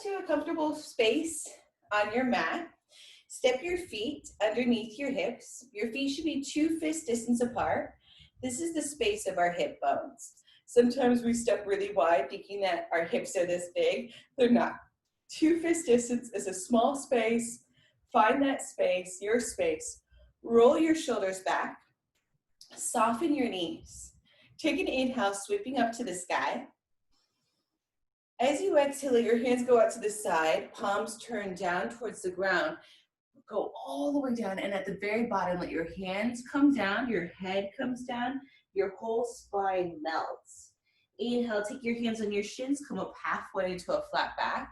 to a comfortable space on your mat. Step your feet underneath your hips. Your feet should be 2 fist distance apart. This is the space of our hip bones. Sometimes we step really wide thinking that our hips are this big. They're not. 2 fist distance is a small space. Find that space, your space. Roll your shoulders back. Soften your knees. Take an inhale, sweeping up to the sky. As you exhale, let your hands go out to the side, palms turn down towards the ground. Go all the way down, and at the very bottom, let your hands come down, your head comes down, your whole spine melts. Inhale, take your hands on your shins, come up halfway into a flat back.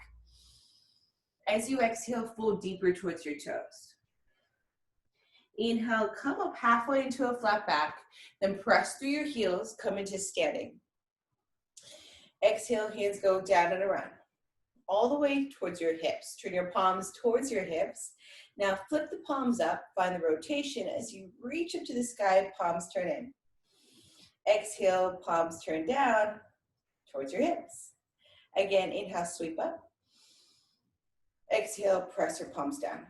As you exhale, fold deeper towards your toes. Inhale, come up halfway into a flat back, then press through your heels, come into standing. Exhale, hands go down and around, all the way towards your hips. Turn your palms towards your hips. Now flip the palms up, find the rotation. As you reach up to the sky, palms turn in. Exhale, palms turn down towards your hips. Again, inhale, sweep up. Exhale, press your palms down.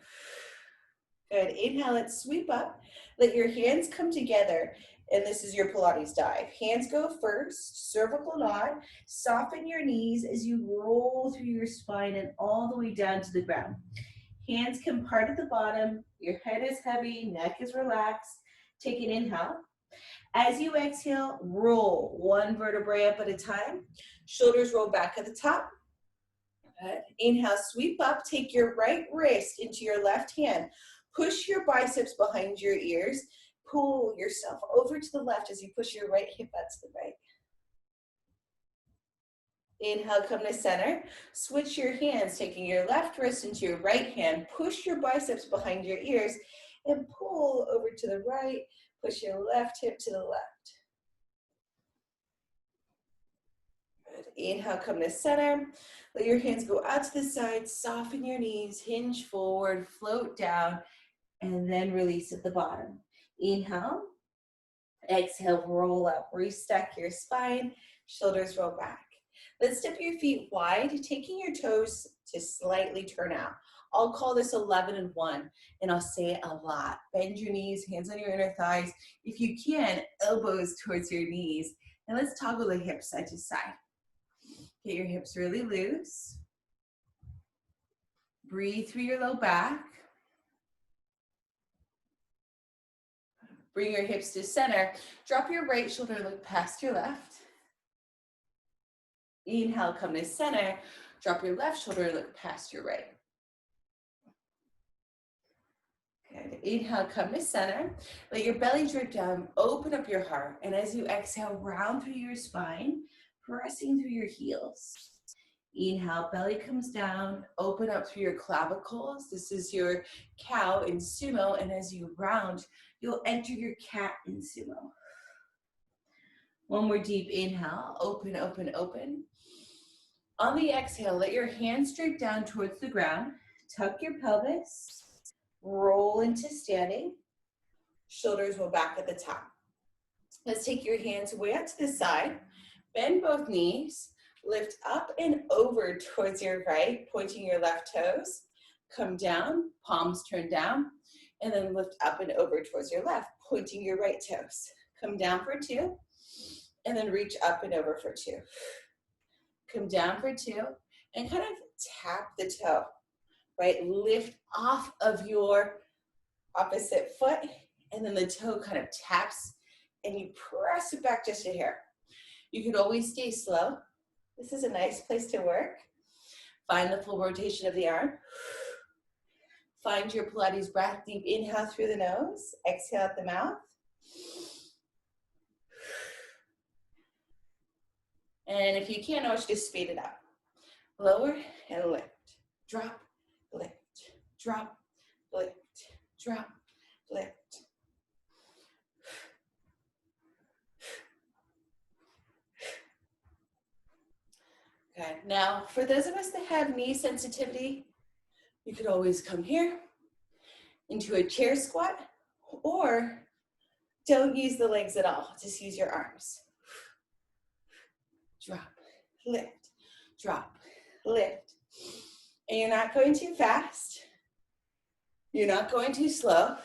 Good, inhale, let's sweep up. Let your hands come together, and this is your Pilates dive. Hands go first, cervical nod. Soften your knees as you roll through your spine and all the way down to the ground. Hands can part at the bottom, your head is heavy, neck is relaxed. Take an inhale. As you exhale, roll 1 vertebrae up at a time. Shoulders roll back at the top. Good. Inhale, sweep up, take your right wrist into your left hand. Push your biceps behind your ears. Pull yourself over to the left as you push your right hip out to the right. Inhale, come to center. Switch your hands, taking your left wrist into your right hand. Push your biceps behind your ears and pull over to the right. Push your left hip to the left. Good. Inhale, come to center. Let your hands go out to the side. Soften your knees, hinge forward, float down, and then release at the bottom. Inhale. Exhale, roll up. Restack your spine. Shoulders roll back. Let's step your feet wide, taking your toes to slightly turn out. I'll call this 11 and 1, and I'll say it a lot. Bend your knees, hands on your inner thighs. If you can, elbows towards your knees. And let's toggle the hips side to side. Get your hips really loose. Breathe through your low back. Bring your hips to center. Drop your right shoulder, look past your left. Inhale, come to center. Drop your left shoulder, look past your right. Good. Inhale, come to center. Let your belly drip down, open up your heart. And as you exhale, round through your spine, pressing through your heels. Inhale, belly comes down, open up through your clavicles. This is your cow in sumo. And as you round, you'll enter your cat in sumo. One more deep inhale, open, open, open. On the exhale, let your hands drape down towards the ground. Tuck your pelvis, roll into standing. Shoulders roll back at the top. Let's take your hands way out to the side. Bend both knees. Lift up and over towards your right, pointing your left toes. Come down, palms turn down, and then lift up and over towards your left, pointing your right toes. Come down for 2, and then reach up and over for 2. Come down for 2, and kind of tap the toe, right? Lift off of your opposite foot, and then the toe kind of taps, and you press it back just a hair. You can always stay slow. This is a nice place to work. Find the full rotation of the arm. Find your Pilates breath. Deep inhale through the nose. Exhale out the mouth. And if you can't, I want you to speed it up. Lower and lift. Drop, lift. Drop, lift. Drop, lift. Okay, now for those of us that have knee sensitivity, you could always come here into a chair squat, or don't use the legs at all, just use your arms. Drop, lift, drop, lift. And you're not going too fast. You're not going too slow.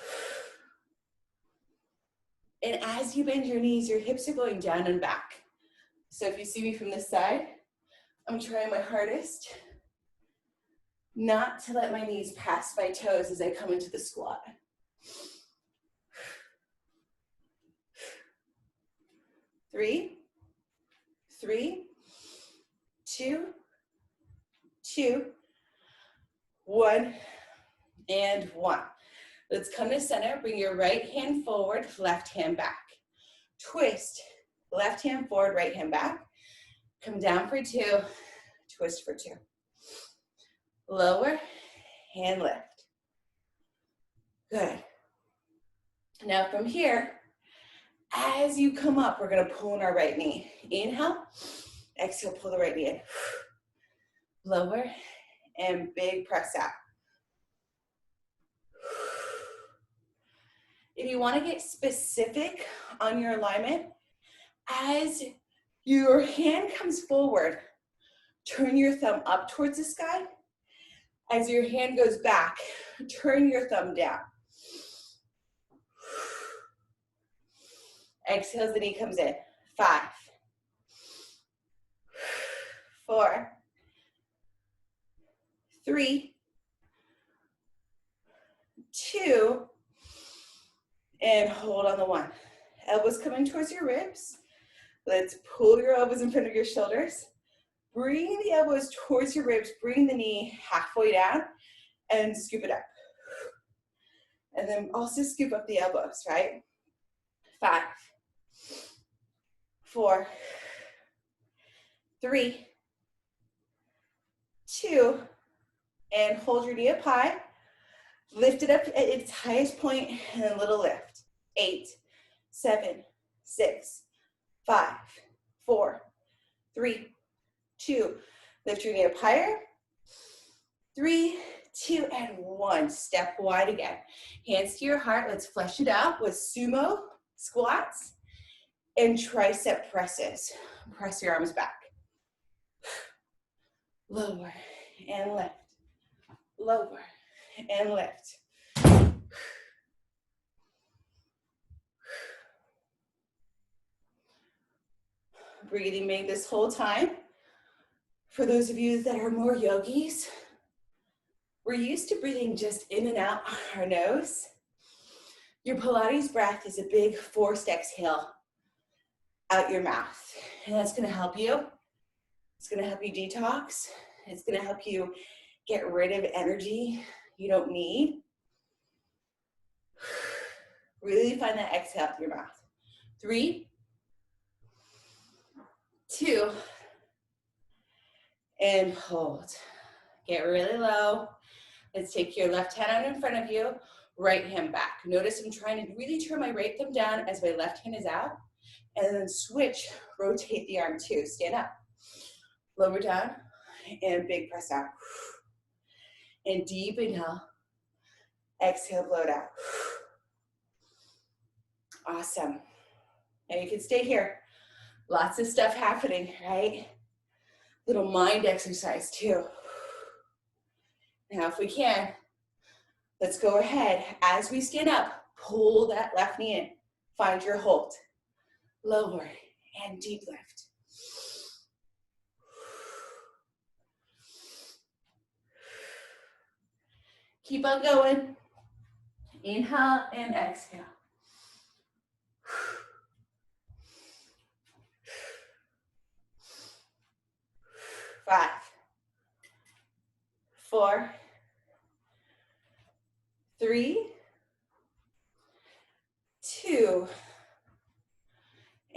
And as you bend your knees, your hips are going down and back. So if you see me from this side, I'm trying my hardest not to let my knees pass my toes as I come into the squat. 3, 3, 2, 2, 1, and 1. Let's come to center. Bring your right hand forward, left hand back. Twist, left hand forward, right hand back. Come down for 2, twist for 2. Lower and lift. Good. Now from here, as you come up, we're gonna pull in our right knee. Inhale, exhale, pull the right knee in. Lower and big press out. If you wanna get specific on your alignment, as your hand comes forward, turn your thumb up towards the sky. As your hand goes back, turn your thumb down. Exhale as the knee comes in. 5, 4, 3, 2, and hold on the 1. Elbows coming towards your ribs. Let's pull your elbows in front of your shoulders. Bring the elbows towards your ribs. Bring the knee halfway down and scoop it up. And then also scoop up the elbows, right? 5, 4, 3, 2, and hold your knee up high. Lift it up at its highest point and a little lift. 8, 7, 6, 5, 4, 3, 2. Lift your knee up higher. 3, 2, and 1. Step wide again. Hands to your heart. Let's flesh it out with sumo squats and tricep presses. Press your arms back. Lower and lift. Lower and lift. Breathing big this whole time. For those of you that are more yogis, we're used to breathing just in and out our nose. Your Pilates breath is a big forced exhale out your mouth. And that's gonna help you. It's gonna help you detox. It's gonna help you get rid of energy you don't need. Really find that exhale out your mouth. 3, 2, and hold. Get really low. Let's take your left hand out in front of you, right hand back. Notice I'm trying to really turn my right thumb down as my left hand is out, and then switch, rotate the arm too. Stand up, lower down, and big press out. And deep inhale, exhale, blow it out. Awesome. Now you can stay here. Lots of stuff happening, right? Little mind exercise too. Now if we can, let's go ahead. As we stand up, pull that left knee in. Find your hold. Lower and deep lift. Keep on going. Inhale and exhale. 5, 4, 3, 2,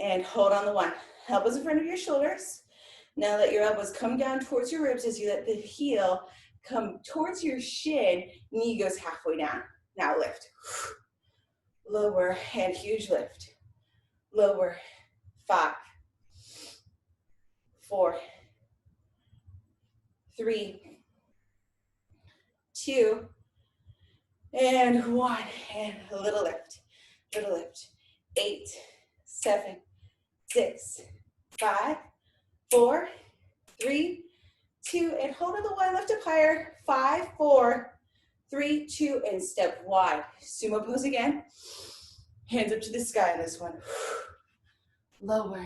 and hold on the 1. Elbows in front of your shoulders. Now let your elbows come down towards your ribs as you let the heel come towards your shin. Knee goes halfway down. Now lift. Lower and huge lift. Lower. 5, 4, 3, 2, and 1. And a little lift. Little lift. 8, 7, 6, 5, 4, 3, 2, and hold on the 1, lift up higher. 5, 4, 3, 2, and step wide. Sumo pose again. Hands up to the sky on this one. Lower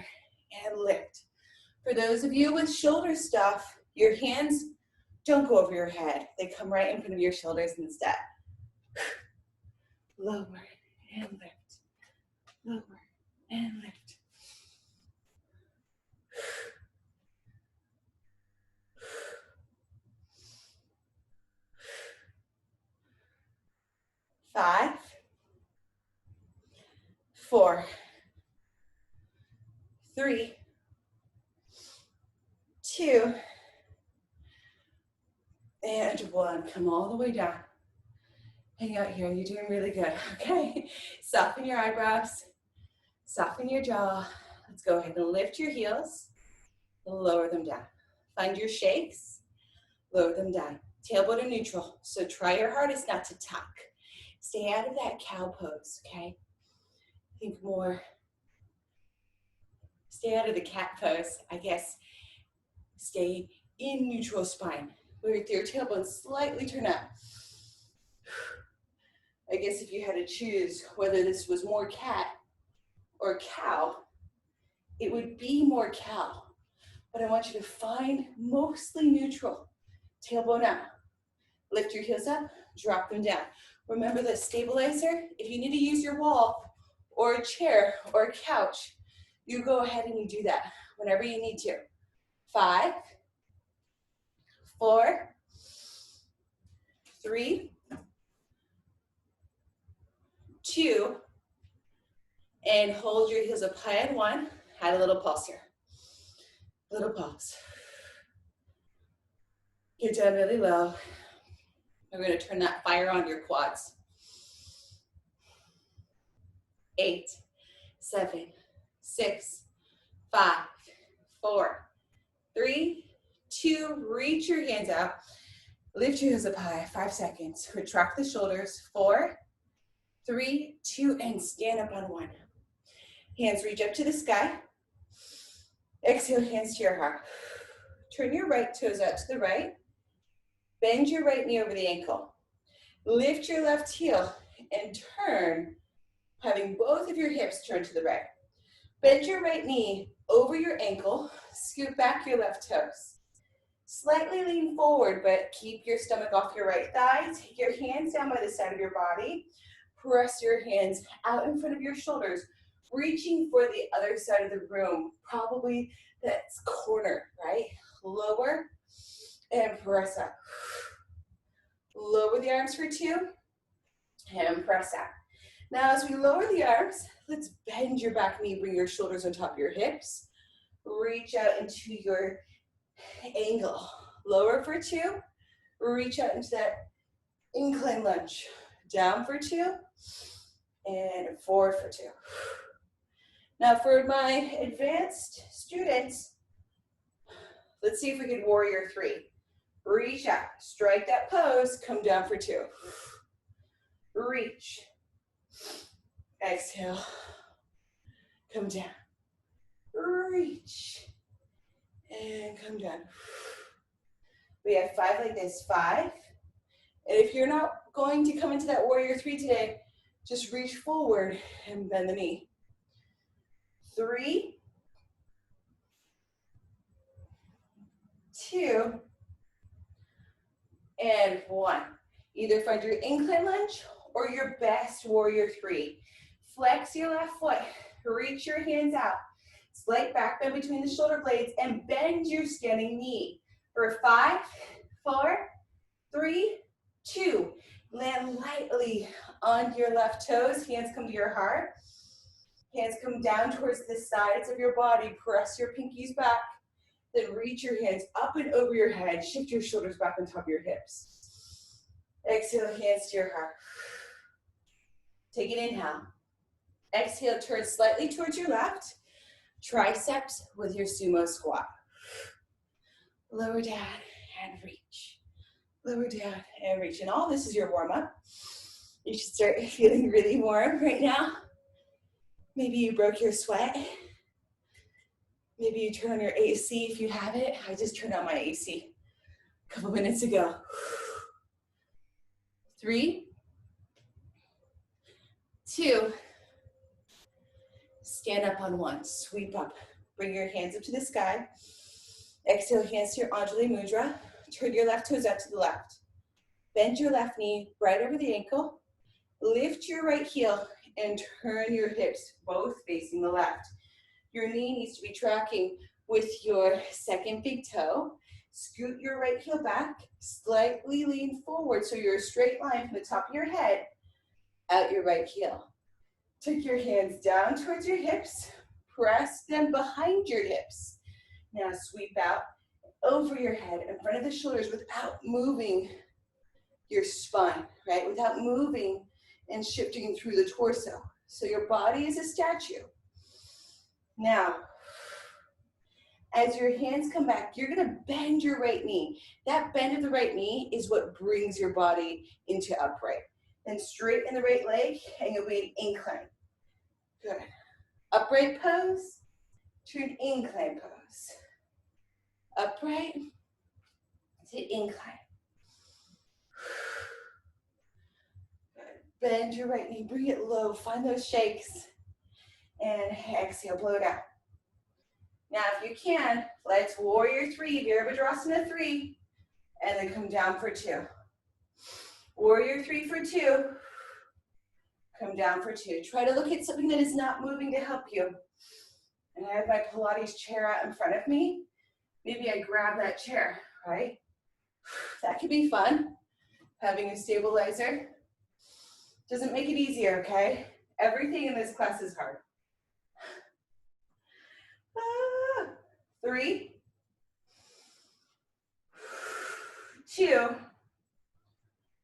and lift. For those of you with shoulder stuff, your hands don't go over your head. They come right in front of your shoulders instead. Lower and lift. Lower and lift. Five, 4, 3, 2, and 1. Come all the way down. Hang out here. You're doing really good. Okay. Soften your eyebrows. Soften your jaw. Let's go ahead and lift your heels. Lower them down. Find your shakes. Lower them down. Tailbone to neutral. So try your hardest not to tuck. Stay out of that cow pose, okay? Think more. Stay out of the cat pose, I guess. Stay in neutral spine. With your tailbone slightly turn up. I guess if you had to choose whether this was more cat or cow, it would be more cow. But I want you to find mostly neutral. Tailbone up. Lift your heels up, drop them down. Remember the stabilizer? If you need to use your wall or a chair or a couch, you go ahead and you do that whenever you need to. 5, 4, 3, 2, and hold your heels up high on 1. Add a little pulse here. Little pulse. Get down really low. We're going to turn that fire on your quads. 8, 7, 6, 5, 4, 3, 2. Reach your hands out. Lift your heels up high. 5 seconds. Retract the shoulders. 4, 3, 2, and stand up on 1. Hands reach up to the sky. Exhale, hands to your heart. Turn your right toes out to the right. Bend your right knee over the ankle. Lift your left heel and turn, having both of your hips turn to the right. Bend your right knee over your ankle. Scoot back your left toes. Slightly lean forward, but keep your stomach off your right thigh. Take your hands down by the side of your body. Press your hands out in front of your shoulders, reaching for the other side of the room. Probably that's corner, right? Lower and press up. Lower the arms for 2 and press up. Now as we lower the arms, let's bend your back knee, bring your shoulders on top of your hips. Reach out into your angle. Lower for 2. Reach out into that incline lunge. Down for 2 and forward for 2. Now for my advanced students, let's see if we can warrior 3. Reach out, strike that pose, come down for 2. Reach. Exhale. Come down. Reach. And come down. We have 5 like this. 5. And if you're not going to come into that warrior 3 today, just reach forward and bend the knee. 3, 2, and 1. Either find your incline lunge or your best warrior 3. Flex your left foot, reach your hands out. Slight back bend between the shoulder blades and bend your standing knee. For 5, 4, 3, 2. Land lightly on your left toes. Hands come to your heart. Hands come down towards the sides of your body. Press your pinkies back. Then reach your hands up and over your head. Shift your shoulders back on top of your hips. Exhale, hands to your heart. Take an inhale. Exhale, turn slightly towards your left. Triceps with your sumo squat. Lower down and reach. Lower down and reach. And all this is your warm-up. You should start feeling really warm right now. Maybe you broke your sweat. Maybe you turn on your AC if you have it. I just turned on my AC. Couple minutes to go. 3, 2, stand up on 1, sweep up. Bring your hands up to the sky. Exhale, hands to your Anjali Mudra. Turn your left toes out to the left. Bend your left knee right over the ankle. Lift your right heel and turn your hips, both facing the left. Your knee needs to be tracking with your second big toe. Scoot your right heel back, slightly lean forward so you're a straight line from the top of your head out your right heel. Take your hands down towards your hips, press them behind your hips. Now sweep out over your head in front of the shoulders without moving your spine, right? Without moving and shifting through the torso. So your body is a statue. Now, as your hands come back, you're gonna bend your right knee. That bend of the right knee is what brings your body into upright. Then straighten the right leg and you'll be an incline. Good. Upright pose to an incline pose. Upright to incline. Good. Bend your right knee, bring it low, find those shakes. And exhale, blow it out. Now, if you can, let's warrior 3, Virabhadrasana 3, and then come down for 2. Warrior 3 for 2, come down for 2. Try to look at something that is not moving to help you. And I have my Pilates chair out in front of me. Maybe I grab that chair, right? That could be fun, having a stabilizer. Doesn't make it easier, okay? Everything in this class is hard. 3, 2,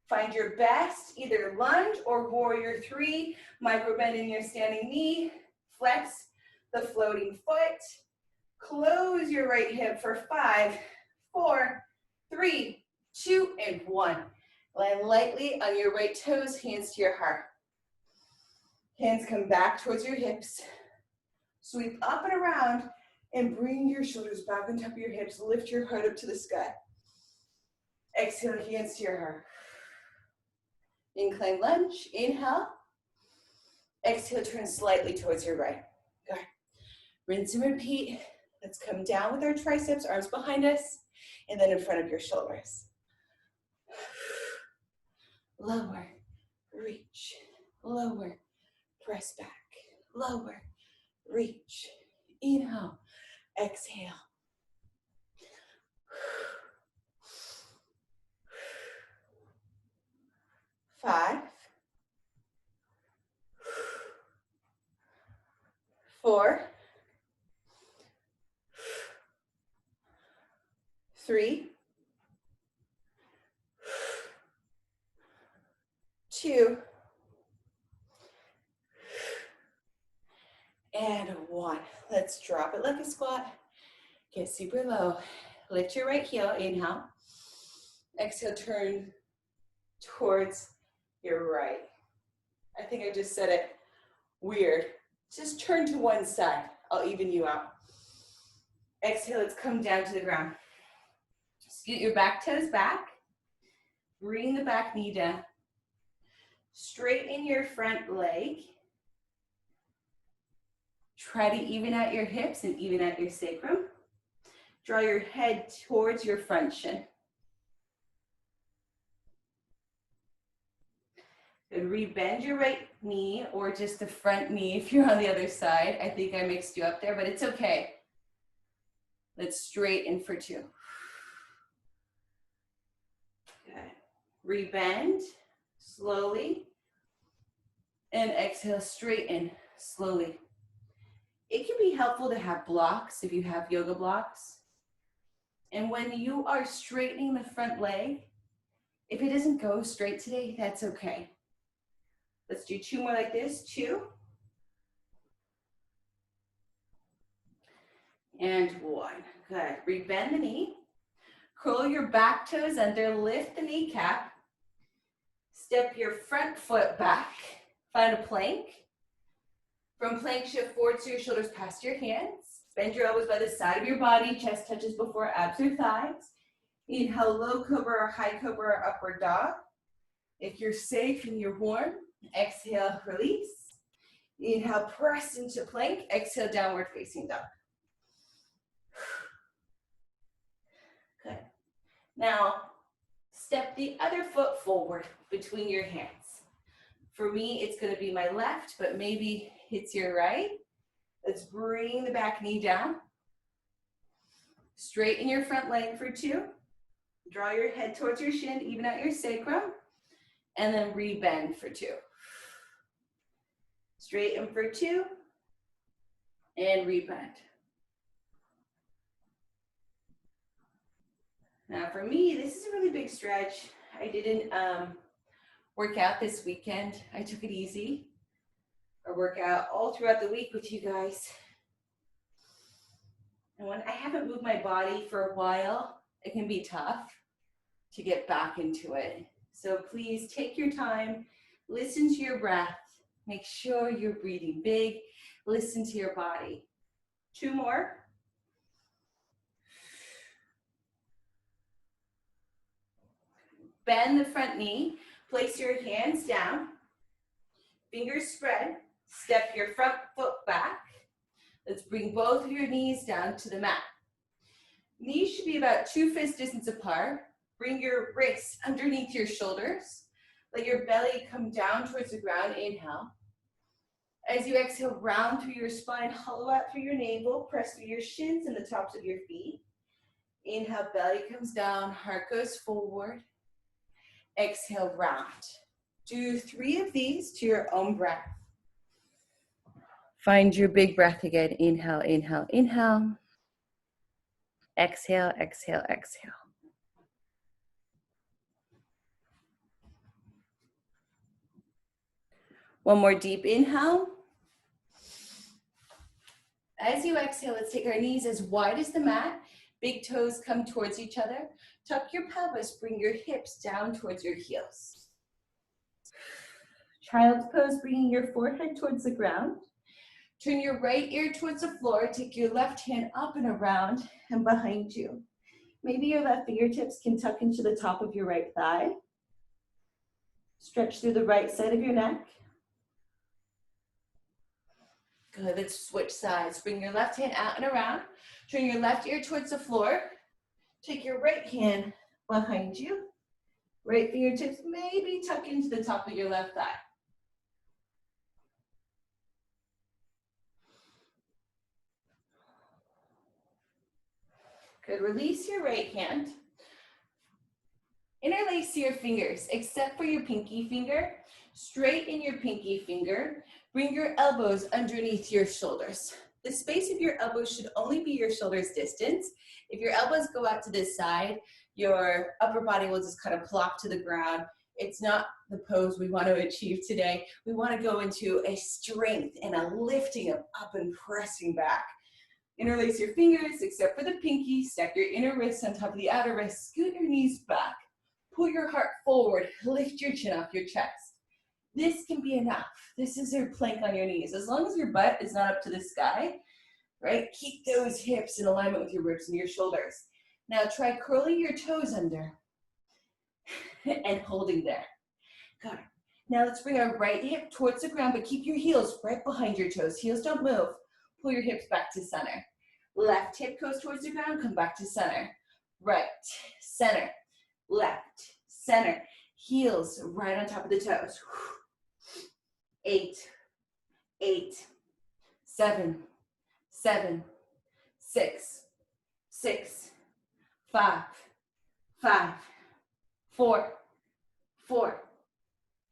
find your best, either lunge or warrior 3, micro bend in your standing knee, flex the floating foot, close your right hip for 5, 4, 3, 2, and 1. Land lightly on your right toes, hands to your heart. Hands come back towards your hips, sweep up and around, and bring your shoulders back on top of your hips. Lift your heart up to the sky. Exhale, hands to your heart. Incline lunge, inhale. Exhale, turn slightly towards your right. Good. Rinse and repeat. Let's come down with our triceps, arms behind us, and then in front of your shoulders. Lower, reach, lower, press back, lower, reach, inhale. Exhale. 5, 4, 3, 2, and 1. Let's drop it like a squat. Get super low. Lift your right heel, inhale. Exhale, turn towards your right. I think I just said it weird. Just turn to one side. I'll even you out. Exhale, let's come down to the ground. Scoot your back toes back. Bring the back knee down. Straighten your front leg. Try to even out your hips and even out your sacrum. Draw your head towards your front shin. Good. Rebend your right knee or just the front knee if you're on the other side. I think I mixed you up there, but it's okay. Let's straighten for 2. Good. Rebend slowly. And exhale, straighten slowly. It can be helpful to have blocks if you have yoga blocks. And when you are straightening the front leg, if it doesn't go straight today, that's okay. Let's do 2 more like this. 2. And 1. Good. Rebend the knee. Curl your back toes under. Lift the kneecap. Step your front foot back. Find a plank. From plank, shift forward so your shoulders past your hands. Bend your elbows by the side of your body. Chest touches before abs or thighs. Inhale, low cobra or high cobra or upward dog. If you're safe and you're warm, exhale, release. Inhale, press into plank. Exhale, downward facing dog. Good. Now, step the other foot forward between your hands. For me, it's going to be my left, but maybe it's your right. Let's bring the back knee down. Straighten your front leg for 2. Draw your head towards your shin, even out your sacrum. And then rebend for 2. Straighten for 2. And rebend. Now for me, this is a really big stretch. I didn't work out this weekend. I took it easy. I work out all throughout the week with you guys. And when I haven't moved my body for a while, it can be tough to get back into it. So please take your time, listen to your breath, make sure you're breathing big, listen to your body. 2 more. Bend the front knee, place your hands down, fingers spread, step your front foot back. Let's bring both of your knees down to the mat. Knees should be about 2 fist distance apart. Bring your wrists underneath your shoulders. Let your belly come down towards the ground. Inhale. As you exhale, round through your spine, hollow out through your navel, press through your shins and the tops of your feet. Inhale, belly comes down, heart goes forward. Exhale, round. Do 3 of these to your own breath. Find your big breath again. Inhale, inhale, inhale. Exhale, exhale, exhale. One more deep inhale. As you exhale, let's take our knees as wide as the mat. Big toes come towards each other. Tuck your pelvis, bring your hips down towards your heels. Child's pose, bringing your forehead towards the ground. Turn your right ear towards the floor. Take your left hand up and around and behind you. Maybe your left fingertips can tuck into the top of your right thigh. Stretch through the right side of your neck. Good, let's switch sides. Bring your left hand out and around. Turn your left ear towards the floor. Take your right hand behind you. Right fingertips maybe tuck into the top of your left thigh. Good, release your right hand. Interlace your fingers, except for your pinky finger. Straighten your pinky finger. Bring your elbows underneath your shoulders. The space of your elbows should only be your shoulders distance. If your elbows go out to this side, your upper body will just kind of plop to the ground. It's not the pose we want to achieve today. We want to go into a strength and a lifting of up and pressing back. Interlace your fingers, except for the pinky. Stack your inner wrists on top of the outer wrist. Scoot your knees back. Pull your heart forward. Lift your chin off your chest. This can be enough. This is your plank on your knees. As long as your butt is not up to the sky, right? Keep those hips in alignment with your ribs and your shoulders. Now try curling your toes under and holding there. Got it. Now let's bring our right hip towards the ground, but keep your heels right behind your toes. Heels don't move. Pull your hips back to center. Left hip goes towards the ground, come back to center. Right, center, left, center. Heels right on top of the toes. 8, 8, 7, 7, 6, 6, 5, 5, 4, 4,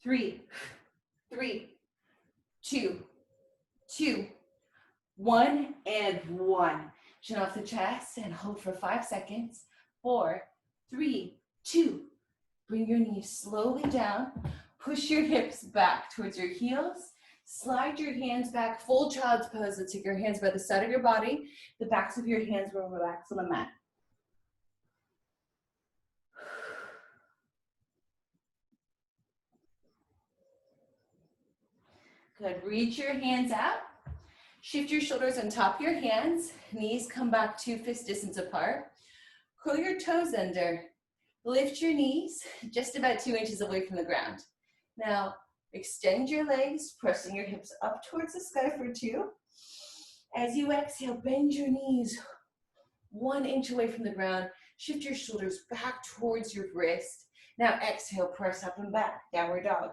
3, 3, 2, 2, 1, and 1. Chin off the chest and hold for 5 seconds. 4, 3, 2. Bring your knees slowly down. Push your hips back towards your heels. Slide your hands back, full child's pose. Let's take your hands by the side of your body. The backs of your hands will relax on the mat. Good, reach your hands out. Shift your shoulders on top of your hands. Knees come back 2 fist distance apart. Curl your toes under Lift your knees just about 2 inches away from the ground. Now, extend your legs, pressing your hips up towards the sky for 2. As you exhale, bend your knees 1 inch away from the ground. Shift your shoulders back towards your wrist. Now exhale, press up and back, downward dog.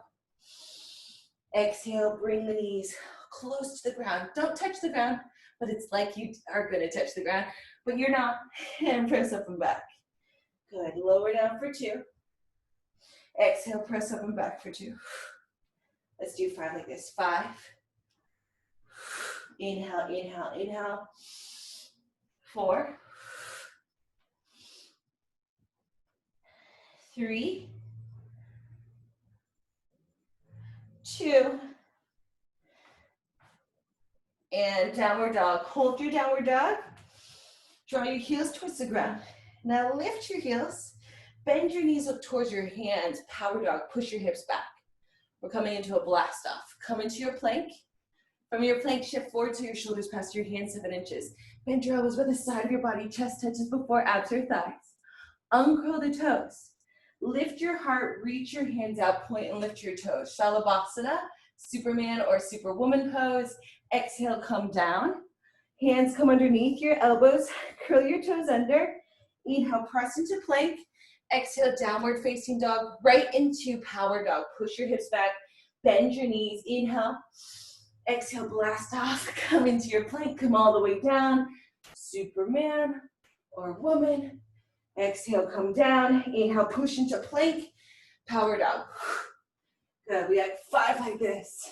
Exhale, bring the knees close to the ground. Don't touch the ground, but it's like you are gonna touch the ground, but you're not. And press up and back. Good, lower down for 2. Exhale, press up and back for 2. Let's do 5 like this. 5. Inhale, inhale, inhale. 4. 3. 2. And downward dog. Hold your downward dog. Draw your heels towards the ground. Now lift your heels. Bend your knees up towards your hands. Power dog. Push your hips back. We're coming into a blast off. Come into your plank. From your plank, shift forward to your shoulders past your hands 7 inches. Bend your elbows by the side of your body. Chest touches before abs or thighs. Uncurl the toes. Lift your heart. Reach your hands out. Point and lift your toes. Shalabhasana, Superman or Superwoman pose. Exhale, come down. Hands come underneath your elbows. Curl your toes under. Inhale, press into plank. Exhale, downward facing dog, right into power dog. Push your hips back. Bend your knees. Inhale. Exhale, blast off. Come into your plank. Come all the way down. Superman or woman. Exhale, come down. Inhale, push into plank. Power dog. Good. We have 5 like this.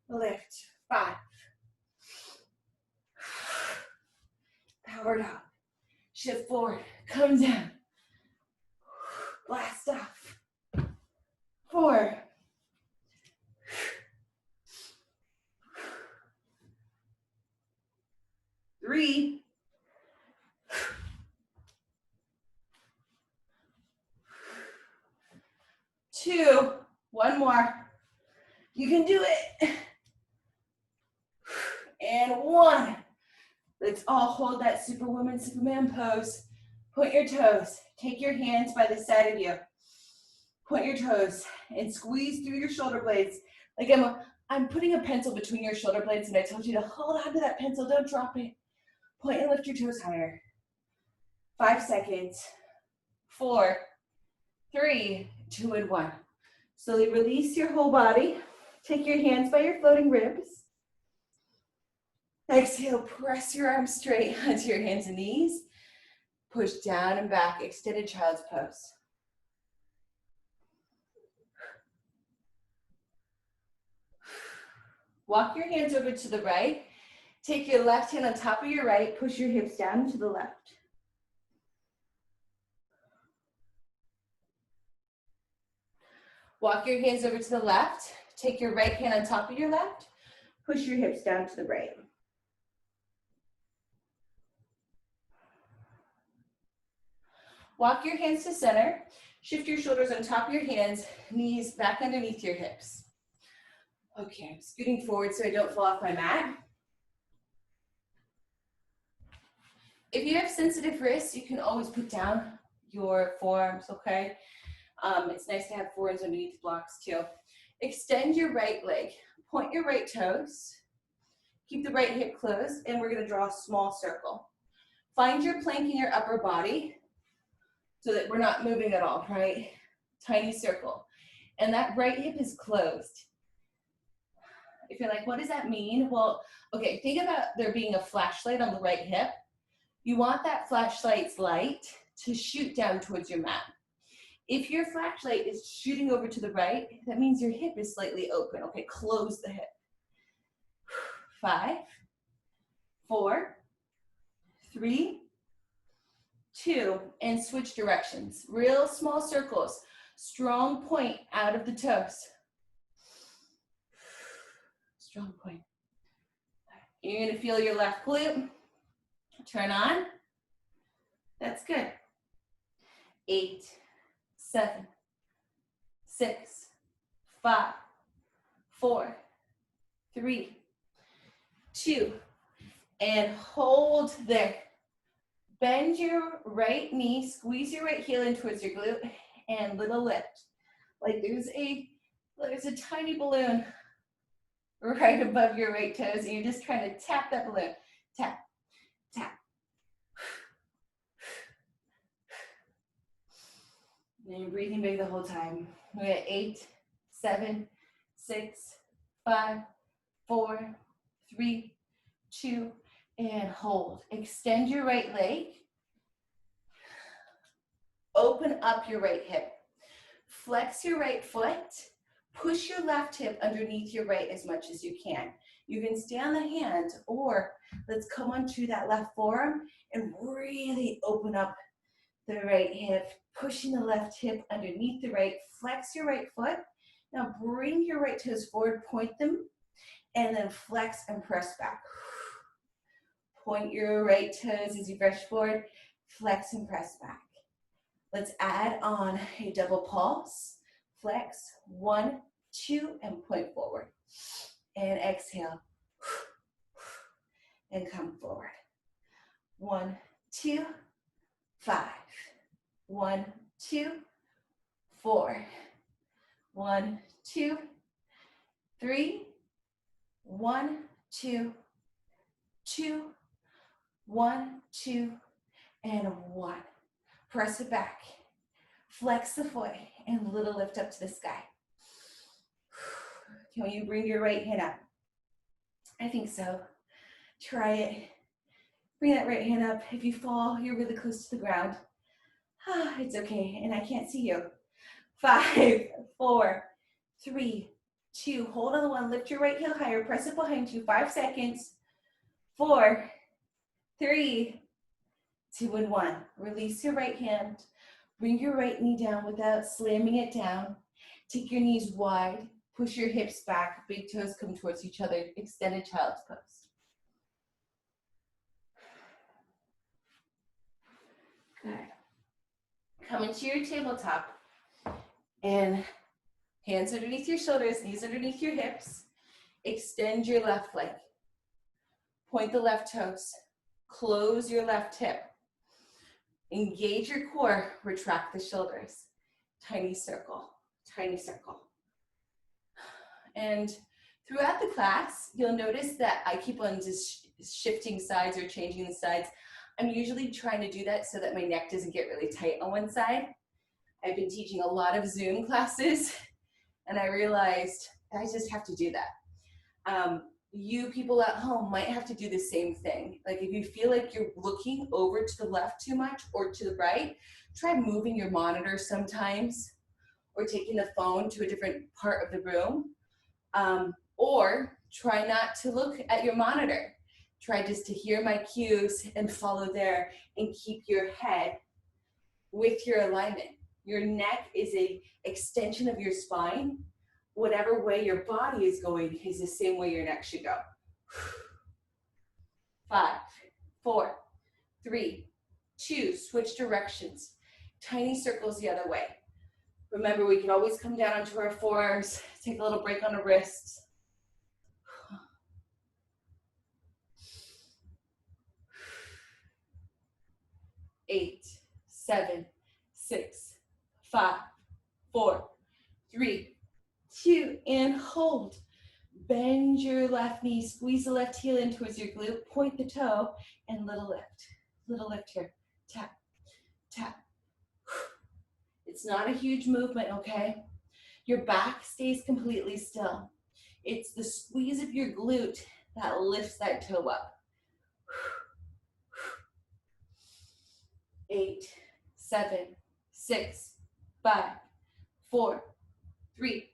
Lift. 5. Power dog. Shift forward. Come down. Blast off. 4. 3. 2. 1 more. You can do it. And 1. Let's all hold that Superwoman, Superman pose. Point your toes. Take your hands by the side of you. Point your toes and squeeze through your shoulder blades. Like I'm putting a pencil between your shoulder blades, and I told you to hold on to that pencil. Don't drop it. Point and lift your toes higher. 5 seconds. 4, 3, 2, and 1. Slowly release your whole body. Take your hands by your floating ribs. Exhale, press your arms straight onto your hands and knees. Push down and back, extended child's pose. Walk your hands over to the right. Take your left hand on top of your right. Push your hips down to the left. Walk your hands over to the left. Take your right hand on top of your left. Push your hips down to the right. Walk your hands to center. Shift your shoulders on top of your hands, knees back underneath your hips. Okay, I'm scooting forward so I don't fall off my mat. If you have sensitive wrists, you can always put down your forearms, okay? It's nice to have forearms underneath blocks too. Extend your right leg. Point your right toes. Keep the right hip closed, and we're gonna draw a small circle. Find your plank in your upper body so that we're not moving at all, right? Tiny circle. And that right hip is closed. If you're like, what does that mean? Well, okay, think about there being a flashlight on the right hip. You want that flashlight's light to shoot down towards your mat. If your flashlight is shooting over to the right, that means your hip is slightly open. Okay, close the hip. 5, 4, 3, 2, and switch directions. Real small circles. Strong point out of the toes. Strong point. You're gonna feel your left glute. Turn on. That's good. 8, 7, 6, 5, 4, 3, 2, and hold there. Bend your right knee, squeeze your right heel in towards your glute, and little lift. Like there's a tiny balloon right above your right toes, and you're just trying to tap that balloon. Tap, tap. And you're breathing big the whole time. We got 8, 7, 6, 5, 4, 3, 2, and hold. Extend your right leg. Open up your right hip. Flex your right foot. Push your left hip underneath your right as much as you can. You can stay on the hand, or let's come onto that left forearm and really open up the right hip, pushing the left hip underneath the right. Flex your right foot. Now bring your right toes forward, point them, and then flex and press back. Point your right toes as you brush forward, flex and press back. Let's add on a double pulse. Flex, 1, 2, and point forward. And exhale. And come forward. 1, 2, 5. 1, 2, 4. 1, 2, 3. 1, 2, 2. 1, 2, and 1. Press it back. Flex the foot and a little lift up to the sky. Can you bring your right hand up? I think so. Try it. Bring that right hand up. If you fall, you're really close to the ground. It's okay, and I can't see you. 5, 4, 3, 2. Hold on the one. Lift your right heel higher. Press it behind you. 5 seconds. 4, 3, 2, and 1. Release your right hand. Bring your right knee down without slamming it down. Take your knees wide. Push your hips back. Big toes come towards each other. Extended child's pose. Good. Come into your tabletop. And hands underneath your shoulders, knees underneath your hips. Extend your left leg. Point the left toes. Close your left hip. Engage your core, retract the shoulders. Tiny circle, tiny circle. And throughout the class, you'll notice that I keep on just shifting sides or changing the sides. I'm usually trying to do that so that my neck doesn't get really tight on one side. I've been teaching a lot of Zoom classes, and I realized I just have to do that. You people at home might have to do the same thing. Like if you feel like you're looking over to the left too much or to the right, try moving your monitor sometimes or taking the phone to a different part of the room. Or try not to look at your monitor. Try just to hear my cues and follow there and keep your head with your alignment. Your neck is an extension of your spine. Whatever way your body is going is the same way your neck should go. 5, 4, 3, 2, switch directions. Tiny circles the other way. Remember, we can always come down onto our forearms, take a little break on the wrists. 8, 7, 6, 5, 4, 3, 2, and hold. Bend your left knee, squeeze the left heel in towards your glute, point the toe, and little lift here. Tap, tap. It's not a huge movement, okay? Your back stays completely still. It's the squeeze of your glute that lifts that toe up. 8, 7, 6, 5, 4, 3,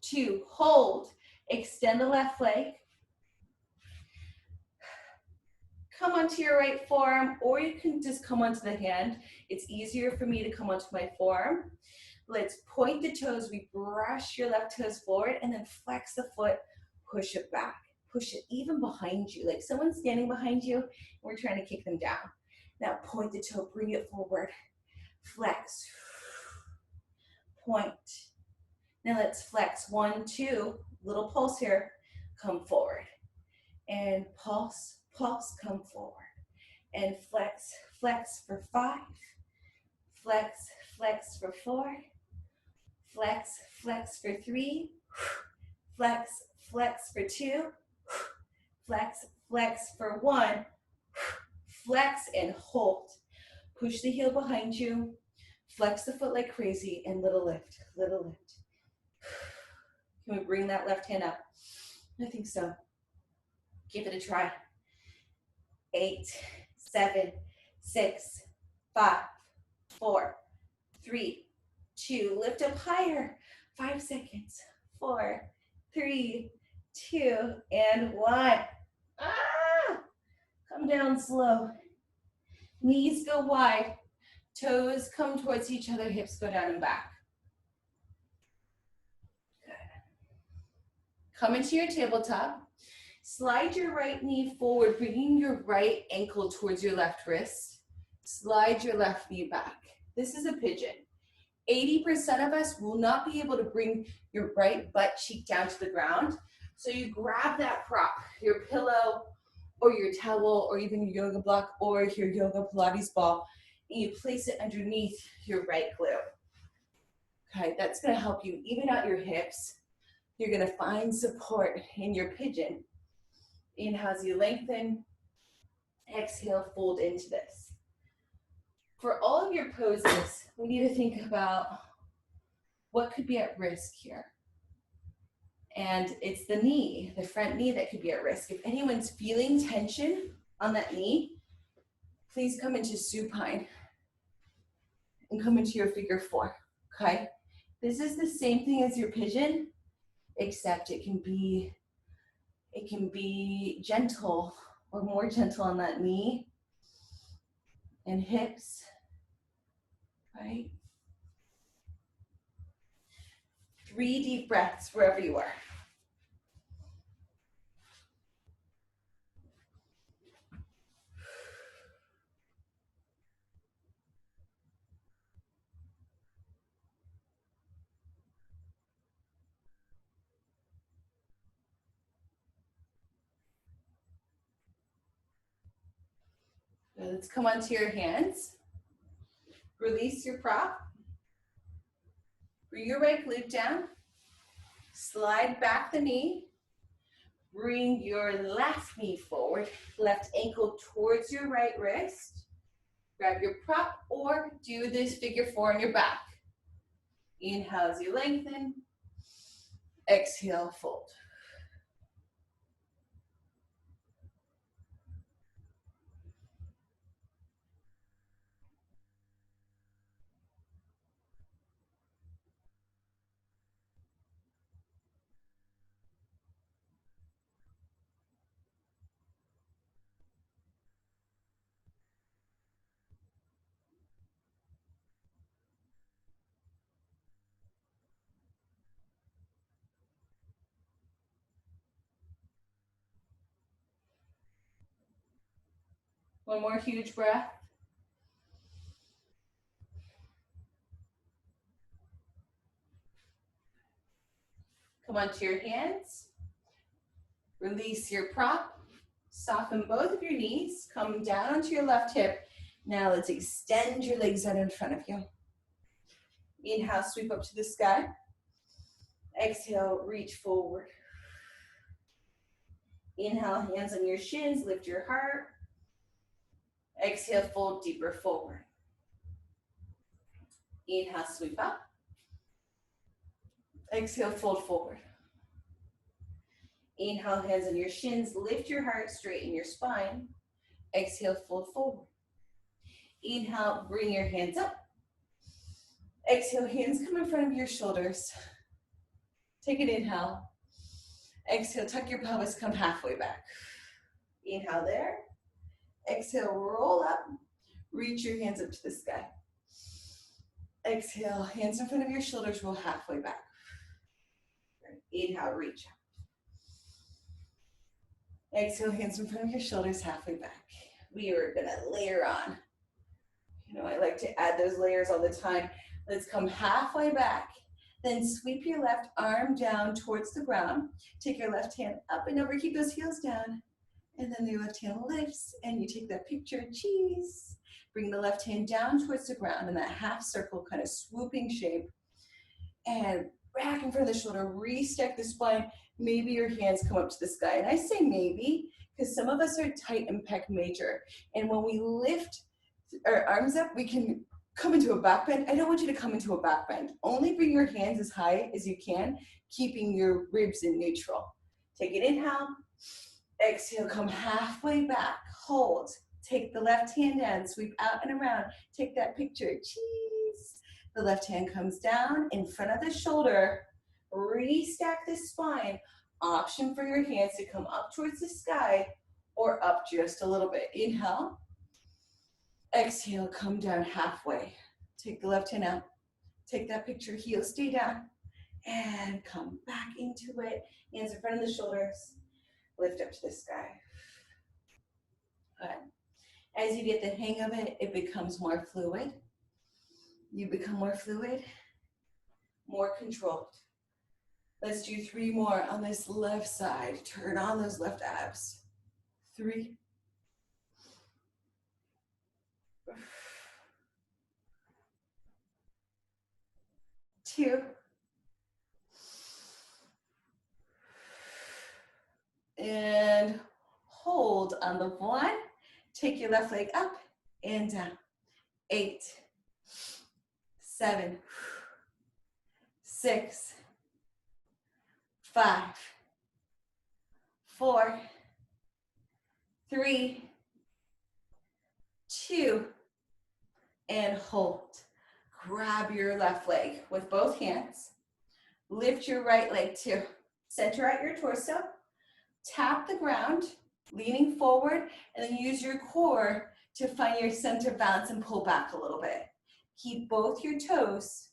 2, hold. Extend the left leg. Come onto your right forearm, or you can just come onto the hand. It's easier for me to come onto my forearm. Let's point the toes. We brush your left toes forward and then flex the foot, push it back. Push it even behind you, like someone's standing behind you, and we're trying to kick them down. Now point the toe, bring it forward, flex, point. Now let's flex, 1, 2, little pulse here, come forward. And pulse, pulse, come forward. And flex, flex for 5. Flex, flex for 4. Flex, flex for 3. Flex, flex for 2. Flex, flex for 1. Flex and hold. Push the heel behind you. Flex the foot like crazy and little lift, little lift. Can we bring that left hand up? I think so. Give it a try. 8, 7, 6, 5, 4, 3, 2. Lift up higher. 5 seconds. 4, 3, 2, and 1. Come down slow. Knees go wide. Toes come towards each other. Hips go down and back. Good. Come into your tabletop. Slide your right knee forward, bringing your right ankle towards your left wrist. Slide your left knee back. This is a pigeon. 80% of us will not be able to bring your right butt cheek down to the ground. So you grab that prop, your pillow or your towel or even your yoga block or your yoga Pilates ball, and you place it underneath your right glute. Okay, that's gonna help you even out your hips. You're gonna find support in your pigeon. Inhale as you lengthen. Exhale, fold into this. For all of your poses, we need to think about what could be at risk here. And it's the knee, the front knee that could be at risk. If anyone's feeling tension on that knee, please come into supine and come into your figure 4, okay? This is the same thing as your pigeon, except it can be gentle or more gentle on that knee and hips, right? 3 deep breaths wherever you are. Let's come onto your hands. Release your prop. Bring your right glute down. Slide back the knee. Bring your left knee forward. Left ankle towards your right wrist. Grab your prop or do this figure 4 on your back. Inhale as you lengthen. Exhale, fold. One more huge breath. Come onto your hands. Release your prop. Soften both of your knees. Come down onto your left hip. Now let's extend your legs out in front of you. Inhale, sweep up to the sky. Exhale, reach forward. Inhale, hands on your shins, lift your heart. Exhale, fold deeper forward. Inhale, sweep up. Exhale, fold forward. Inhale, hands on your shins, lift your heart, straighten your spine. Exhale, fold forward. Inhale, bring your hands up. Exhale, hands come in front of your shoulders. Take an inhale. Exhale, tuck your pelvis, come halfway back. Inhale there. Exhale, roll up. Reach your hands up to the sky. Exhale, hands in front of your shoulders, roll halfway back. Inhale, reach up. Exhale, hands in front of your shoulders, halfway back. We are gonna layer on. You know, I like to add those layers all the time. Let's come halfway back. Then sweep your left arm down towards the ground. Take your left hand up and over, keep those heels down. And then your left hand lifts and you take that picture, cheese. Bring the left hand down towards the ground in that half circle kind of swooping shape. And back in front of the shoulder, restack the spine. Maybe your hands come up to the sky. And I say maybe because some of us are tight in pec major. And when we lift our arms up, we can come into a back bend. I don't want you to come into a back bend. Only bring your hands as high as you can, keeping your ribs in neutral. Take an inhale. Exhale, come halfway back, hold. Take the left hand down, sweep out and around. Take that picture, cheese. The left hand comes down in front of the shoulder. Restack the spine. Option for your hands to come up towards the sky or up just a little bit. Inhale. Exhale, come down halfway. Take the left hand out. Take that picture, heel, stay down. And come back into it. Hands in front of the shoulders. Lift up to the sky. Good. As you get the hang of it, it becomes more fluid. You become more fluid, more controlled. Let's do 3 more on this left side. Turn on those left abs. 3. 2. And hold on the 1. Take your left leg up and down. 8, 7, 6, 5, 4, 3, 2, and hold. Grab your left leg with both hands. Lift your right leg too. Center out your torso. Tap the ground, leaning forward, and then use your core to find your center balance and pull back a little bit. Keep both your toes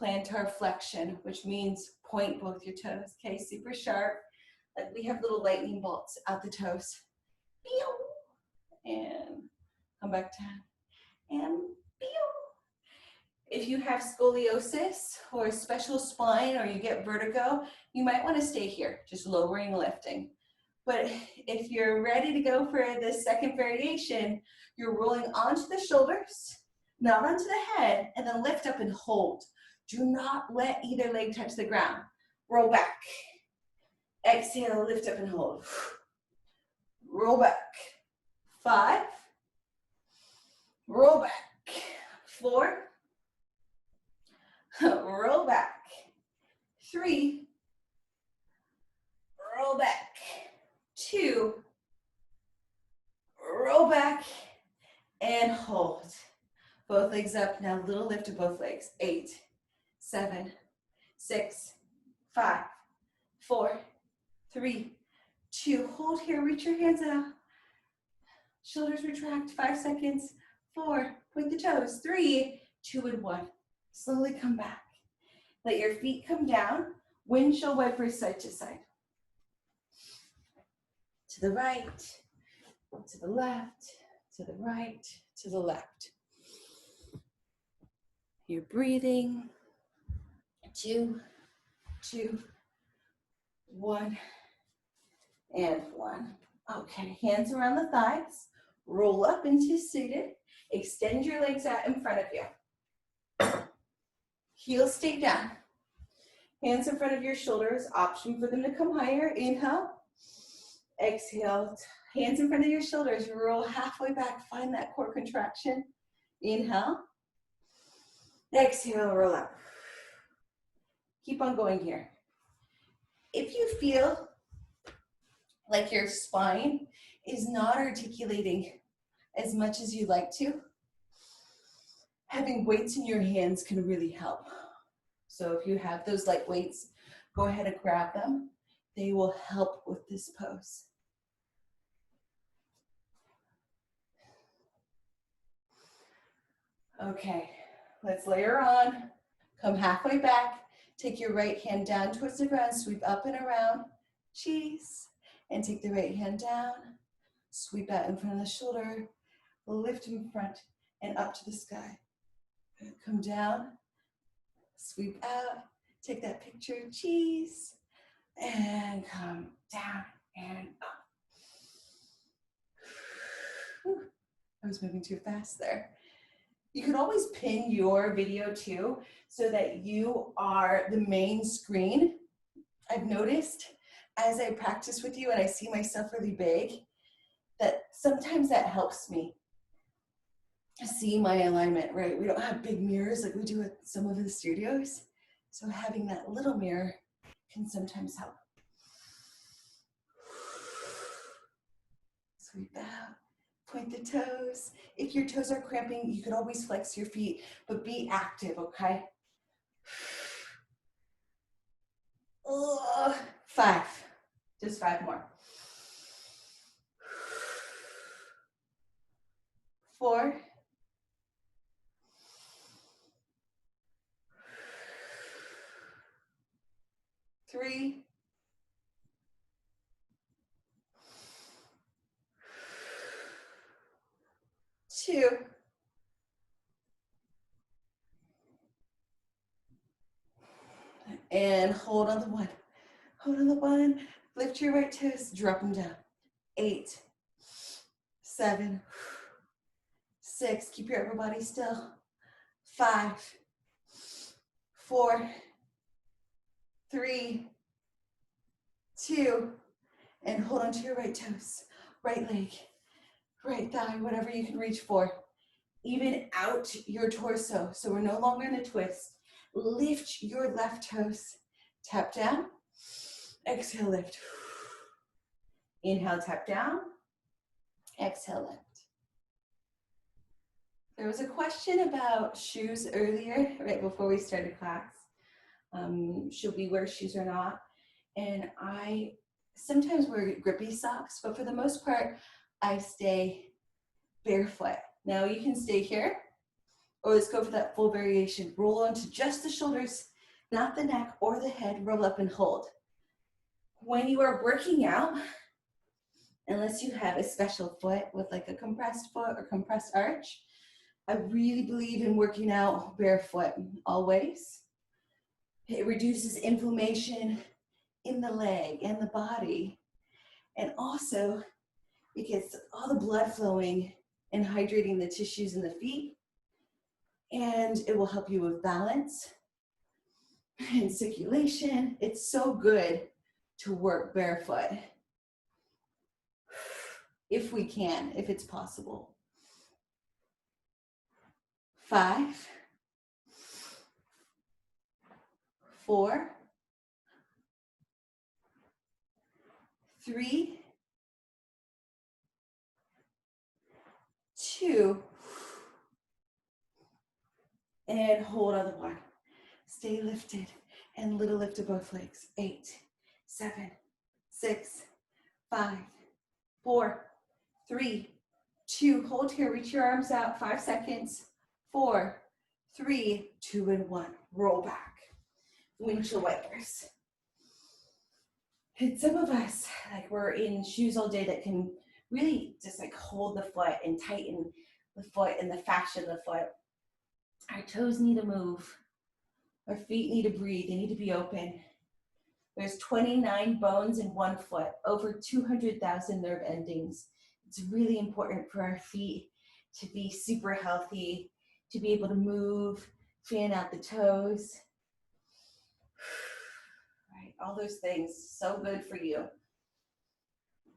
plantar flexion, which means point both your toes, okay? Super sharp. Like we have little lightning bolts out the toes. And come back down. And if you have scoliosis or a special spine or you get vertigo, you might want to stay here, just lowering, lifting. But if you're ready to go for the second variation, you're rolling onto the shoulders, not onto the head, and then lift up and hold. Do not let either leg touch the ground. Roll back. Exhale, lift up and hold. Roll back. 5. Roll back. 4. Roll back. 3. Roll back. 2. Roll back. And hold. Both legs up. Now little lift to both legs. 8, 7, 6, 5, 4, 3, 2. Hold here. Reach your hands out. Shoulders retract. 5 seconds. 4. Point the toes. 3, 2, and 1. Slowly come back. Let your feet come down. Windshield wipers side to side. To the right, to the left, to the right, to the left. You're breathing. 2, 2, 1, and 1. Okay, hands around the thighs. Roll up into seated. Extend your legs out in front of you. Heels stay down. Hands in front of your shoulders. Option for them to come higher. Inhale. Exhale. Hands in front of your shoulders. Roll halfway back. Find that core contraction. Inhale. Exhale. Roll up. Keep on going here. If you feel like your spine is not articulating as much as you'd like to, having weights in your hands can really help. So if you have those light weights, go ahead and grab them. They will help with this pose. Okay, let's layer on. Come halfway back. Take your right hand down towards the ground, sweep up and around, cheese. And take the right hand down, sweep out in front of the shoulder, lift in front and up to the sky. Come down, sweep out, take that picture, cheese, and come down and up. I was moving too fast there. You could always pin your video too, so that you are the main screen. I've noticed as I practice with you and I see myself really big, that sometimes that helps me see my alignment, right? We don't have big mirrors like we do at some of the studios. So having that little mirror can sometimes help. Sweep out, point the toes. If your toes are cramping, you could always flex your feet, but be active, okay? 5, just 5 more. 4, 3, 2, and hold on the 1. Hold on the 1. Lift your right toes, drop them down. 8, 7, 6. Keep your upper body still. 5, 4, 3, 2, and hold on to your right toes. Right leg, right thigh, whatever you can reach for. Even out your torso, so we're no longer in a twist. Lift your left toes. Tap down. Exhale, lift. Inhale, tap down. Exhale, lift. There was a question about shoes earlier, right before we started class. Should we wear shoes or not? And I sometimes wear grippy socks, but for the most part, I stay barefoot. Now you can stay here, or let's go for that full variation. Roll onto just the shoulders, not the neck or the head. Roll up and hold. When you are working out, unless you have a special foot with like a compressed foot or compressed arch, I really believe in working out barefoot always. It reduces inflammation in the leg and the body. And also, it gets all the blood flowing and hydrating the tissues in the feet. And it will help you with balance and circulation. It's so good to work barefoot. If we can, if it's possible. 5, 4, 3, 2, and hold on the 1. Stay lifted and little lift of both legs. 8, 7, 6, 5, 4, 3, 2. Hold here, reach your arms out, 5 seconds. 4, 3, 2, and 1. Roll back. Windshield wipers. And some of us, like we're in shoes all day that can really just like hold the foot and tighten the foot and the fascia of the foot. Our toes need to move. Our feet need to breathe. They need to be open. There's 29 bones in one foot, over 200,000 nerve endings. It's really important for our feet to be super healthy, to be able to move, fan out the toes. Right, all those things, so good for you.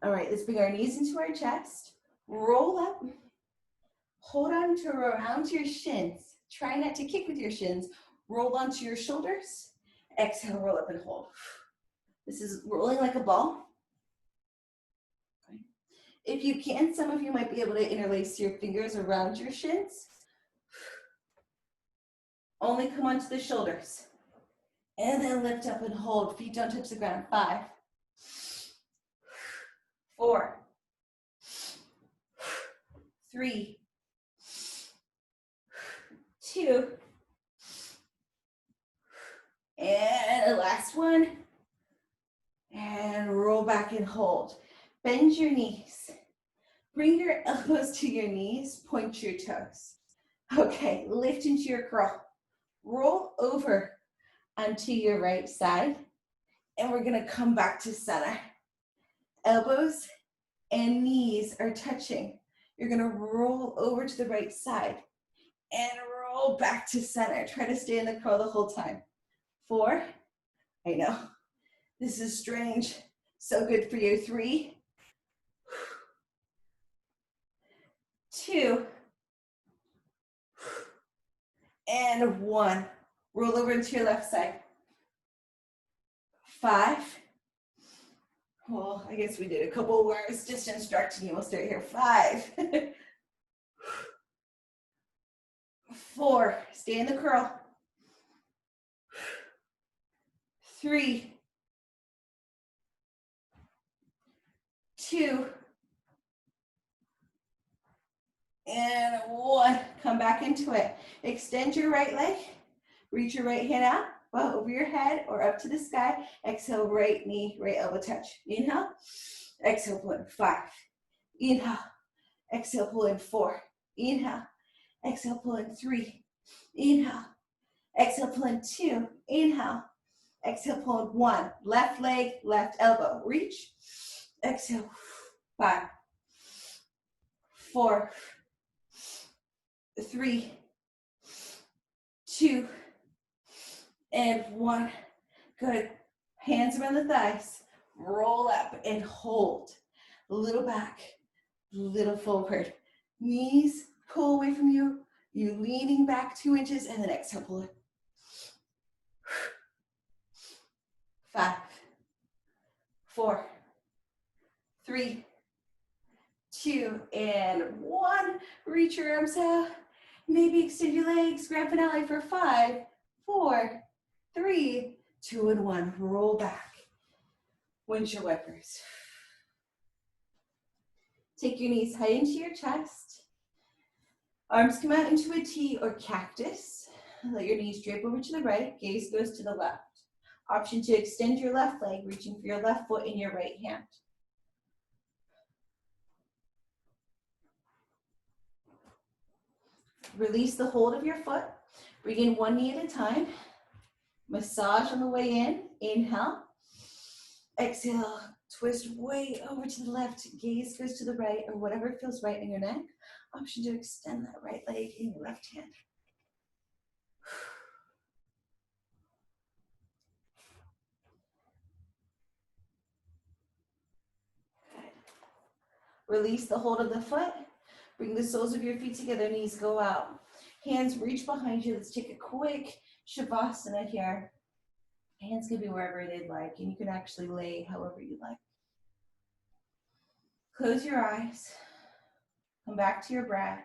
All right, let's bring our knees into our chest. Roll up. Hold on to around your shins. Try not to kick with your shins. Roll onto your shoulders. Exhale, roll up and hold. This is rolling like a ball. Okay. If you can, some of you might be able to interlace your fingers around your shins. Only come onto the shoulders. And then lift up and hold. Feet don't touch the ground. 5, 4, 3, 2, and the last one. And roll back and hold. Bend your knees. Bring your elbows to your knees. Point your toes. Okay, lift into your curl. Roll over onto your right side. And we're gonna come back to center. Elbows and knees are touching. You're gonna roll over to the right side and roll back to center. Try to stay in the curl the whole time. 4, I know, this is strange. So good for you. 3, 2, and 1. Roll over into your left side. 5. Well, I guess we did a couple words just instructing you. We'll start here. 5. 4. Stay in the curl. 3, 2, and 1. Come back into it. Extend your right leg. Reach your right hand out, well, over your head or up to the sky. Exhale, right knee, right elbow touch. Inhale. Exhale, pull in. 5. Inhale. Exhale, pull in. 4. Inhale. Exhale, pull in. 3. Inhale. Exhale, pull in. 2. Inhale. Exhale, pull in. 1. Left leg, left elbow. Reach. Exhale. 5. 4. 3. 2. And 1. Good. Hands around the thighs. Roll up and hold. A little back, a little forward. Knees pull away from you. You leaning back 2 inches and then exhale, pull it. 5, 4, 3, 2, and 1. Reach your arms out. Maybe extend your legs. Grand finale for 5, 4, 3, 2, and 1. Roll back. Windshield wipers. Take your knees high into your chest. Arms come out into a T or cactus. Let your knees drape over to the right. Gaze goes to the left. Option to extend your left leg, reaching for your left foot in your right hand. Release the hold of your foot. Bring in one knee at a time. Massage on the way in. Inhale. Exhale. Twist way over to the left. Gaze goes to the right, or whatever feels right in your neck. Option to extend that right leg in your left hand. Release the hold of the foot. Bring the soles of your feet together, knees go out. Hands reach behind you. Let's take a quick Shavasana here. Hands can be wherever they'd like, and you can actually lay however you like. Close your eyes. Come back to your breath.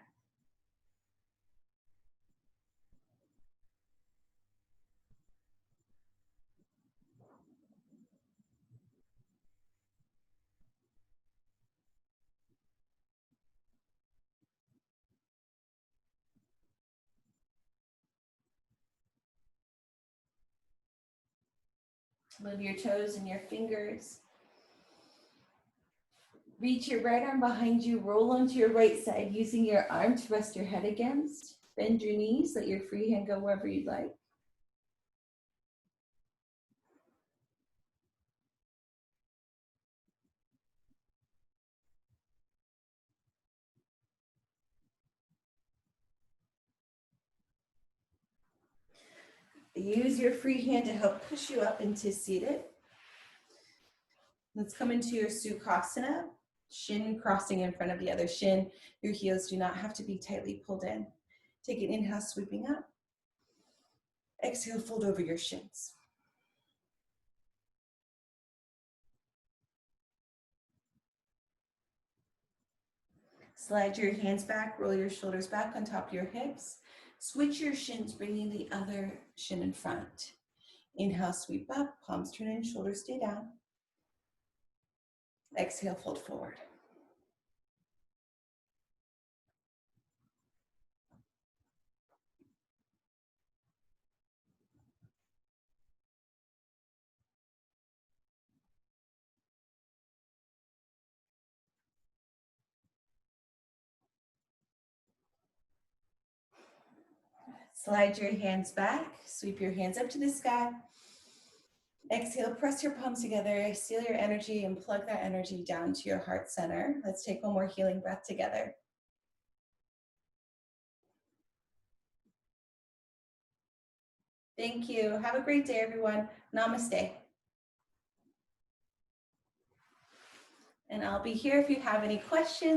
Move your toes and your fingers. Reach your right arm behind you, roll onto your right side using your arm to rest your head against. Bend your knees, let your free hand go wherever you'd like. Use your free hand to help push you up into seated. Let's come into your Sukhasana, shin crossing in front of the other shin. Your heels do not have to be tightly pulled in. Take an inhale, sweeping up. Exhale, fold over your shins. Slide your hands back, roll your shoulders back on top of your hips. Switch your shins, bringing the other shin in front. Inhale, sweep up, palms turn in, shoulders stay down. Exhale, fold forward. Slide your hands back, sweep your hands up to the sky. Exhale, press your palms together, seal your energy and plug that energy down to your heart center. Let's take one more healing breath together. Thank you. Have a great day, everyone. Namaste. And I'll be here if you have any questions.